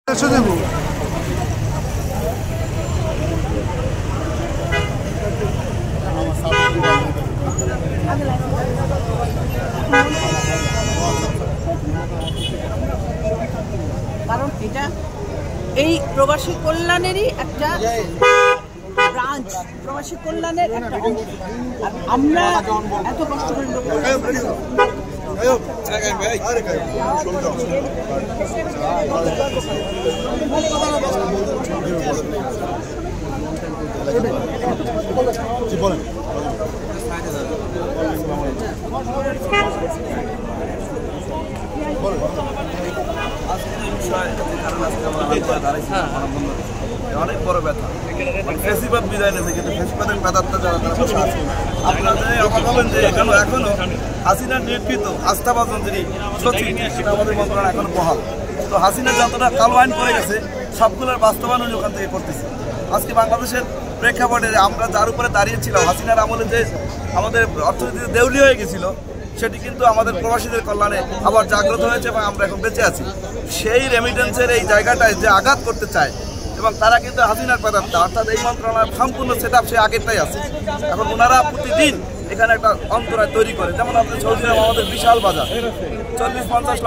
কারণ এটা এই প্রবাসী কল্যাণেরই একটা ব্রাঞ্চ, প্রবাসী কল্যাণের একটা অংশ। আমরা এত কষ্ট করে অনেক বড় ব্যথা, ফেসিবাদ বিদায় নিয়েছে, কিন্তু ফেসিবাদের ব্যথাটা যারা আপনারা অবাক হবেন যে এখনো হাসিনার নেতৃত্ব আস্থাভাজন যিনি সচিব, সেটা আমাদের মন্ত্রণালয় এখনো বহাল। তো হাসিনা যতটা কালো আইন করে গেছে সবগুলোর বাস্তবায়ন উনি ওখান থেকে করতেছে। আজকে বাংলাদেশের প্রেক্ষাপটে আমরা যার উপরে দাঁড়িয়েছিলাম, হাসিনার আমলে যে আমাদের অর্থনীতিতে দেউলিয়া হয়ে গেছিল, সেটি কিন্তু আমাদের প্রবাসীদের কল্যাণে আবার জাগ্রত হয়েছে এবং আমরা এখন বেঁচে আছি। সেই রেমিটেন্সের এই জায়গাটায় যে আঘাত করতে চায় এবং তারা কিন্তু হাসিনার প্রেতাত্মা, অর্থাৎ এই মন্ত্রণালয়ের সম্পূর্ণ সেট আপ সে আগেরটাই আছে। এখন ওনারা প্রতিদিন এখানে একটা অন্তরায় তৈরি করে, যেমন আমাদের সৌদি আরব আমাদের বিশাল বাজার, 40-50